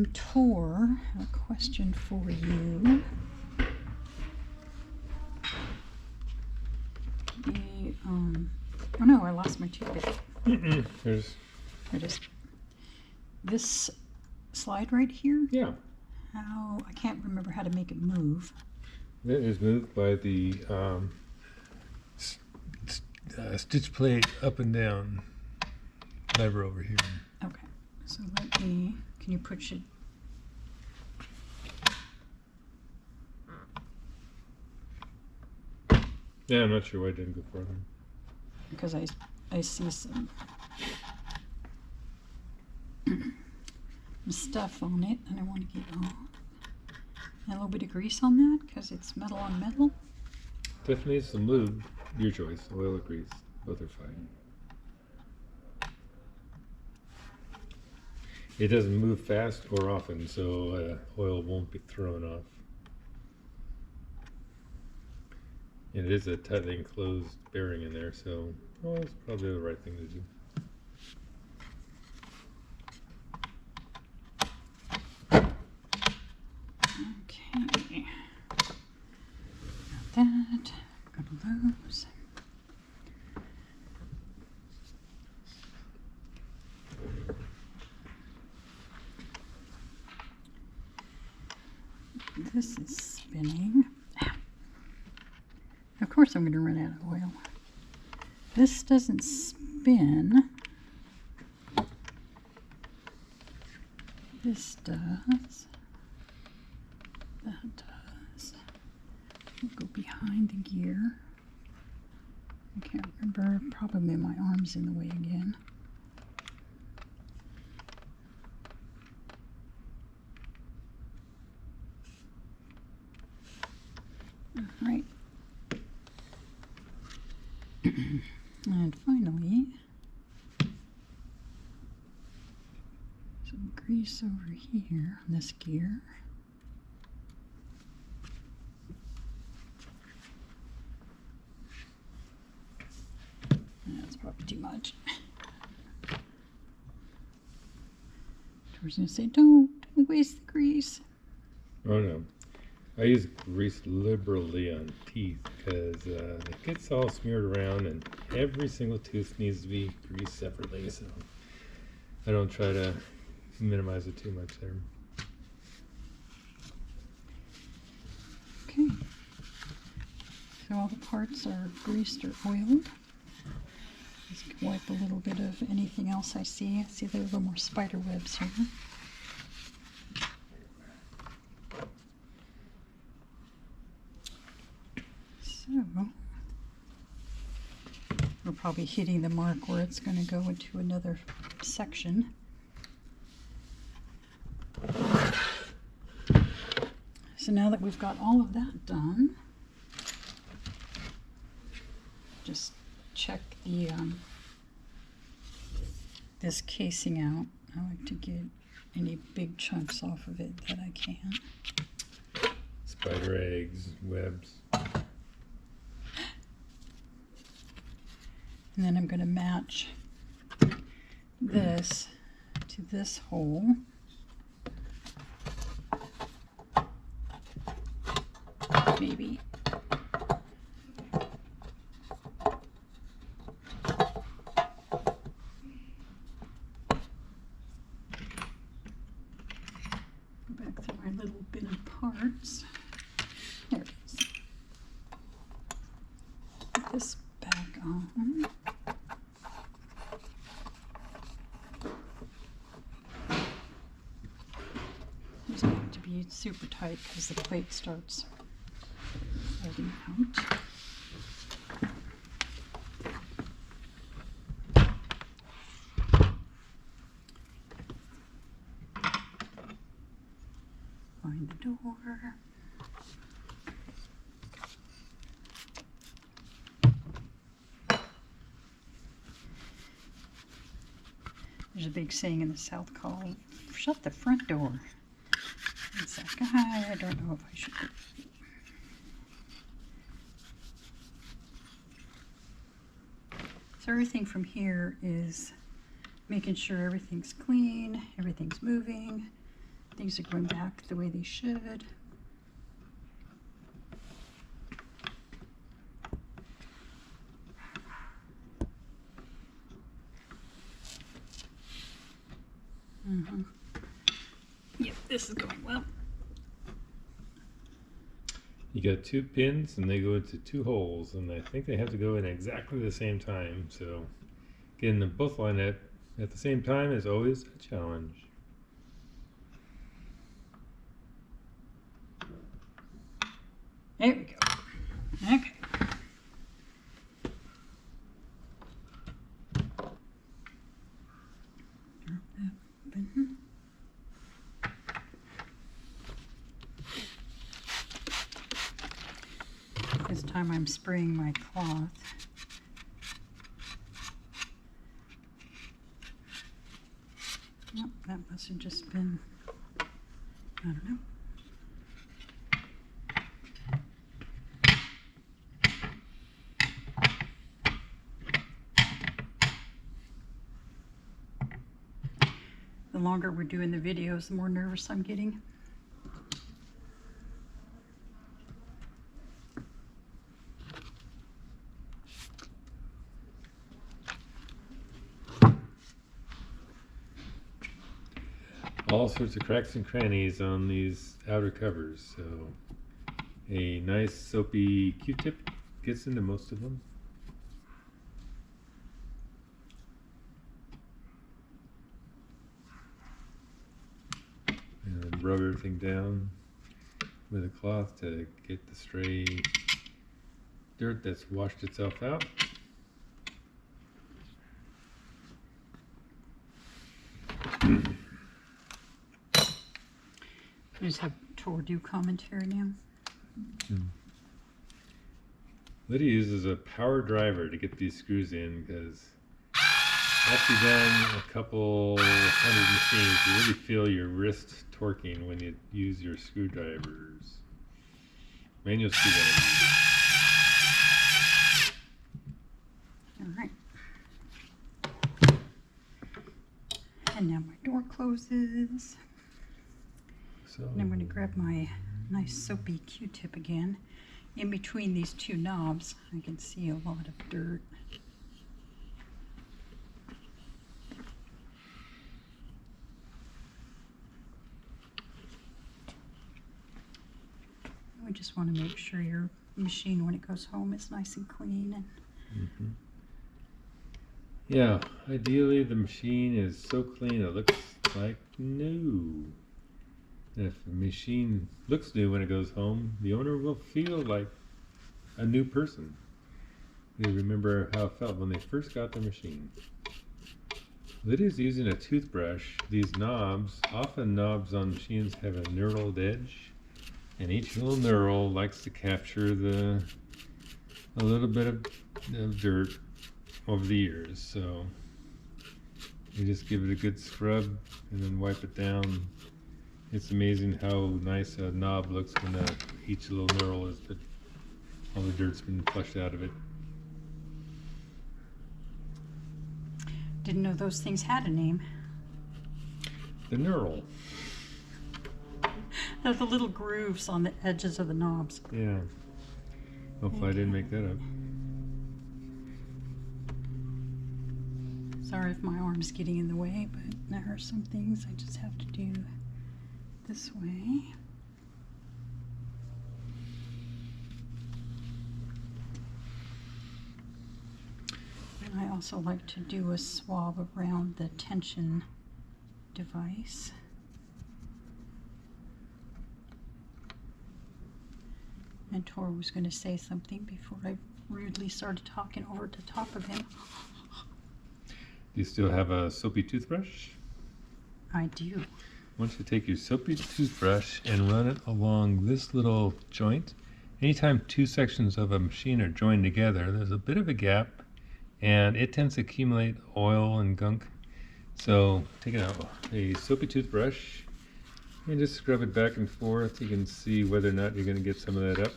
Tor, a question for you. Oh no, I lost my toothpick. There's. There it is. This slide right here? Yeah. How, I can't remember how to make it move. That is moved by the stitch plate up and down lever over here. Okay, so let me, can you push it? Yeah, I'm not sure why I didn't go further. Because I see some stuff on it and I want to get off. And a little bit of grease on that because it's metal on metal. Definitely some lube, your choice, oil or grease, both are fine. It doesn't move fast or often, so oil won't be thrown off. And it is a tightly enclosed bearing in there, so it's probably the right thing to do. Okay. Got that. Go to those. This is spinning. Of course I'm going to run out of oil. This doesn't spin. This does. That does. We'll go behind the gear. I can't remember. Probably my arm's in the way again. All right. And finally, some grease over here on this gear. That's probably too much. Tor's gonna say, don't waste the grease. Oh no. I use grease liberally on teeth because it gets all smeared around and every single tooth needs to be greased separately, so I don't try to minimize it too much there. Okay. So all the parts are greased or oiled. Just wipe a little bit of anything else I see. I see there are a little more spider webs here. So, we're probably hitting the mark where it's going to go into another section. So now that we've got all of that done, just check the this casing out. I like to get any big chunks off of it that I can. Spider eggs, webs. And then I'm going to match this to this hole. Maybe. Go back through my little bin of parts. There it is. Put this back on. It's going to be super tight because the plate starts folding out. Find the door. There's a big saying in the South called, shut the front door. It's like, I don't know if I should. So everything from here is making sure everything's clean, everything's moving. Things are going back the way they should. Yep, this is going well. You got 2 pins and they go into 2 holes, and I think they have to go in exactly the same time, so getting them both lined up at the same time is always a challenge. There we go. Okay. Drop that open. This time I'm spraying my cloth. Yep, that must have just been, I don't know. The longer we're doing the videos, the more nervous I'm getting. All sorts of cracks and crannies on these outer covers, so a nice soapy Q-tip gets into most of them. And rub everything down with a cloth to get the stray dirt that's washed itself out. I just have Tor do commentary now. Lydia uses a power driver to get these screws in because after you've done a couple hundred machines, you really feel your wrist torquing when you use your screwdrivers. Manual screwdrivers. All right. And now my door closes. So, And I'm going to grab my nice soapy Q-tip again. In between these 2 knobs, I can see a lot of dirt. We just want to make sure your machine, when it goes home, is nice and clean. And yeah, ideally the machine is so clean it looks like new. And if the machine looks new when it goes home, the owner will feel like a new person. They remember how it felt when they first got the machine. Lydia's using a toothbrush. These knobs, often knobs on machines have a knurled edge, and each little knurl likes to capture a little bit of dirt over the years. So you just give it a good scrub and then wipe it down. It's amazing how nice a knob looks when each little knurl is, but all the dirt's been flushed out of it. didn't know those things had a name. The knurl. They're the little grooves on the edges of the knobs. Yeah. Hopefully I didn't make that up. Sorry if my arm's getting in the way, but there are some things I just have to do this way. And I also like to do a swab around the tension device. And Tor was going to say something before I rudely started talking over the top of him. Do you still have a soapy toothbrush? I do. Once you take your soapy toothbrush and run it along this little joint, anytime two sections of a machine are joined together, there's a bit of a gap and it tends to accumulate oil and gunk. So take a soapy toothbrush and just scrub it back and forth. You can see whether or not you're going to get some of that up.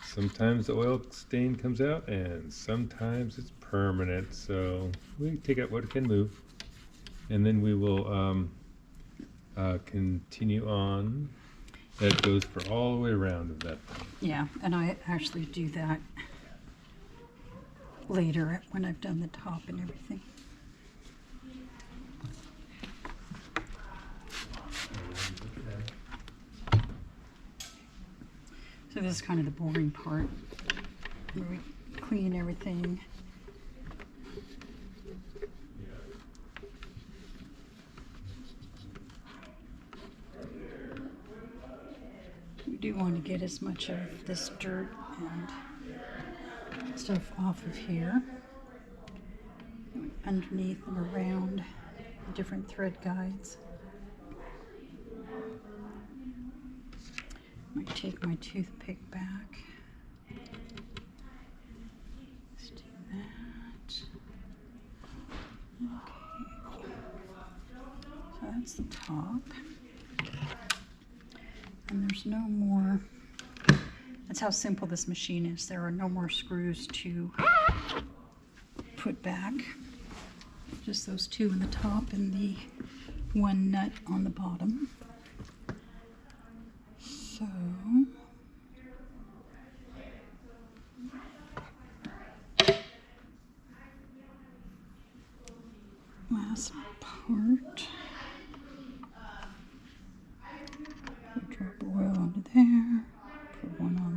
Sometimes the oil stain comes out and sometimes it's permanent. So we take out what can move, and then we will continue on. That goes for all the way around of that thing. Yeah, and I actually do that later when I've done the top and everything. So this is kind of the boring part, where we clean everything. We do want to get as much of this dirt and stuff off of here, underneath and around the different thread guides. I might take my toothpick back. Let's do that. Okay. So that's the top. And there's no more, that's how simple this machine is. There are no more screws to put back. Just those two in the top and the one nut on the bottom. So, last part.